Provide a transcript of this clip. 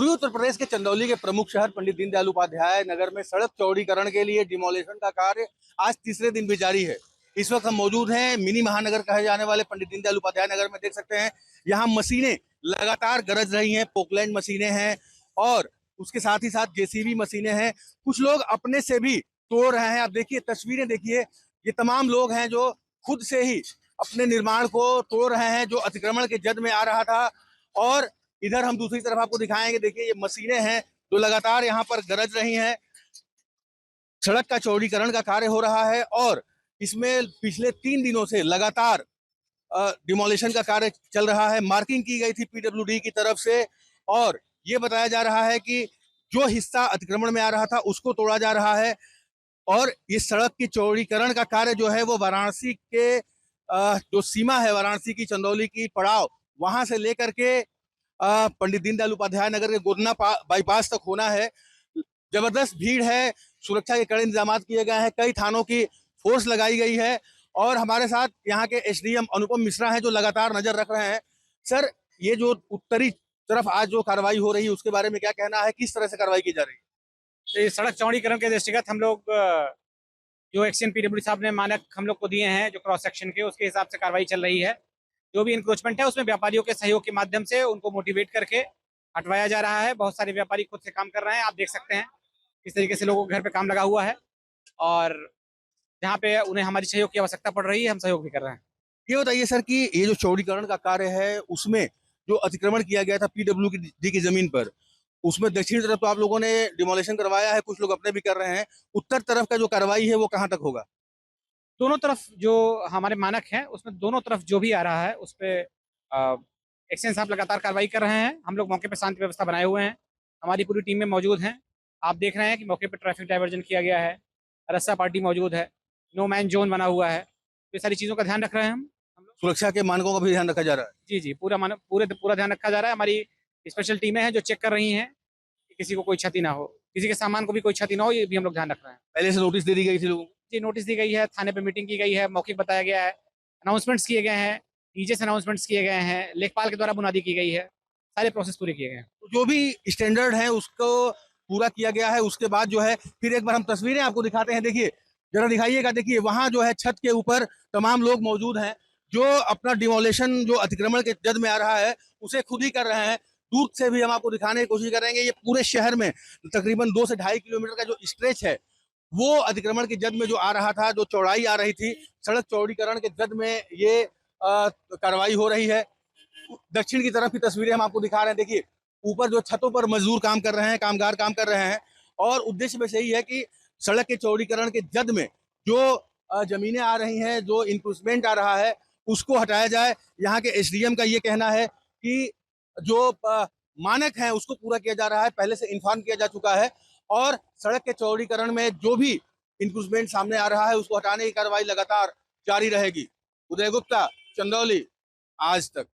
पूर्वी उत्तर प्रदेश के चंदौली के प्रमुख शहर पंडित दीनदयाल उपाध्याय नगर में सड़क चौड़ीकरण के लिए डिमोलिशन का कार्य आज तीसरे दिन भी जारी है। इस वक्त हम मौजूद हैं मिनी महानगर कहे जाने वाले पंडित दीनदयाल उपाध्याय नगर में। देख सकते हैं यहाँ मशीनें लगातार गरज रही हैं, पोकलैंड मशीनें हैं और उसके साथ ही साथ जेसीबी मशीनें हैं। कुछ लोग अपने से भी तोड़ रहे हैं। आप देखिए, तस्वीरें देखिए, ये तमाम लोग हैं जो खुद से ही अपने निर्माण को तोड़ रहे हैं जो अतिक्रमण के जद में आ रहा था। और इधर हम दूसरी तरफ आपको दिखाएंगे। देखिए, ये मशीनें हैं जो लगातार यहाँ पर गरज रही हैं। सड़क का चौड़ीकरण का कार्य हो रहा है और इसमें पिछले 3 दिनों से लगातार डिमोलिशन का कार्य चल रहा है। मार्किंग की गई थी पीडब्ल्यूडी की तरफ से और ये बताया जा रहा है कि जो हिस्सा अतिक्रमण में आ रहा था उसको तोड़ा जा रहा है। और इस सड़क की चौड़ीकरण का कार्य जो है वो वाराणसी के जो सीमा है, वाराणसी की चंदौली की पड़ाव, वहां से लेकर के पंडित दीनदयाल उपाध्याय नगर के गोदना बाईपास तक होना है। जबरदस्त भीड़ है, सुरक्षा के कड़े इंतजाम किए गए हैं, कई थानों की फोर्स लगाई गई है और हमारे साथ यहाँ के एसडीएम अनुपम मिश्रा हैं जो लगातार नजर रख रहे हैं। सर, ये जो उत्तरी तरफ आज जो कार्रवाई हो रही है उसके बारे में क्या कहना है, किस तरह से कार्रवाई की जा रही है? तो सड़क चौड़ीकरण के दृष्टिगत हम लोग जो एक्शन पीडब्ल्यूडी साहब ने मानक हम लोग को दिए हैं जो क्रॉस सेक्शन के, उसके हिसाब से कार्रवाई चल रही है। जो भी इंक्रोचमेंट है उसमें व्यापारियों के सहयोग के माध्यम से उनको मोटिवेट करके हटवाया जा रहा है। बहुत सारे व्यापारी खुद से काम कर रहे हैं, आप देख सकते हैं किस तरीके से लोगों के घर पे काम लगा हुआ है और जहाँ पे उन्हें हमारी सहयोग की आवश्यकता पड़ रही है हम सहयोग भी कर रहे हैं। ये बताइए सर कि ये जो चौड़ीकरण का कार्य है उसमें जो अतिक्रमण किया गया था पीडब्ल्यूडी की जमीन पर, उसमें दक्षिण तरफ तो आप लोगों ने डिमोलिशन करवाया है, कुछ लोग अपने भी कर रहे हैं। उत्तर तरफ का जो कार्रवाई है वो कहाँ तक होगा? दोनों तरफ जो हमारे मानक हैं उसमें दोनों तरफ जो भी आ रहा है उस पर एक्शन साहब लगातार कार्रवाई कर रहे हैं। हम लोग मौके पर शांति व्यवस्था बनाए हुए हैं, हमारी पूरी टीम में मौजूद हैं। आप देख रहे हैं कि मौके पर ट्रैफिक डाइवर्जन किया गया है, रस्सा पार्टी मौजूद है, नो मैन जोन बना हुआ है। ये सारी चीज़ों का ध्यान रख रहे हैं हम लोग। सुरक्षा के मानकों का भी ध्यान रखा जा रहा है? जी जी, पूरा ध्यान रखा जा रहा है। हमारी स्पेशल टीमें हैं जो चेक कर रही हैं कि किसी को कोई क्षति ना हो, किसी के सामान को भी कोई क्षति ना हो, ये भी हम लोग ध्यान रख रहे हैं। पहले से नोटिस दे दी गई थी लोगों को? जी, नोटिस दी गई है, थाने पे मीटिंग की गई है, मौखिक बताया गया है, अनाउंसमेंट्स किए गए हैं, डीजे से अनाउंसमेंट्स किए गए हैं, लेखपाल के द्वारा बुनियादी की गई है, सारे प्रोसेस पूरे किए गए हैं। तो जो भी स्टैंडर्ड है उसको पूरा किया गया है। उसके बाद जो है फिर एक बार हम तस्वीरें आपको दिखाते हैं। देखिए, जरा दिखाइएगा। देखिए, वहां जो है छत के ऊपर तमाम लोग मौजूद हैं जो अपना डिमोलिशन जो अतिक्रमण के जद में आ रहा है उसे खुद ही कर रहे हैं। दूर से भी हम आपको दिखाने की कोशिश करेंगे। ये पूरे शहर में तकरीबन 2 से 2.5 किलोमीटर का जो स्ट्रेच है वो अतिक्रमण के जद में जो आ रहा था, जो चौड़ाई आ रही थी, सड़क चौड़ीकरण के जद में ये कार्रवाई हो रही है। दक्षिण की तरफ की तस्वीरें हम आपको दिखा रहे हैं। देखिए, ऊपर जो छतों पर मजदूर काम कर रहे हैं, कामगार काम कर रहे हैं और उद्देश्य बस यही है कि सड़क के चौड़ीकरण के जद में जो जमीनें आ रही हैं, जो इंक्रोचमेंट आ रहा है उसको हटाया जाए। यहाँ के एसडीएम का ये कहना है कि जो मानक है उसको पूरा किया जा रहा है, पहले से इन्फॉर्म किया जा चुका है और सड़क के चौड़ीकरण में जो भी इंक्रोचमेंट सामने आ रहा है उसको हटाने की कार्रवाई लगातार जारी रहेगी। उदय गुप्ता, चंदौली, आज तक।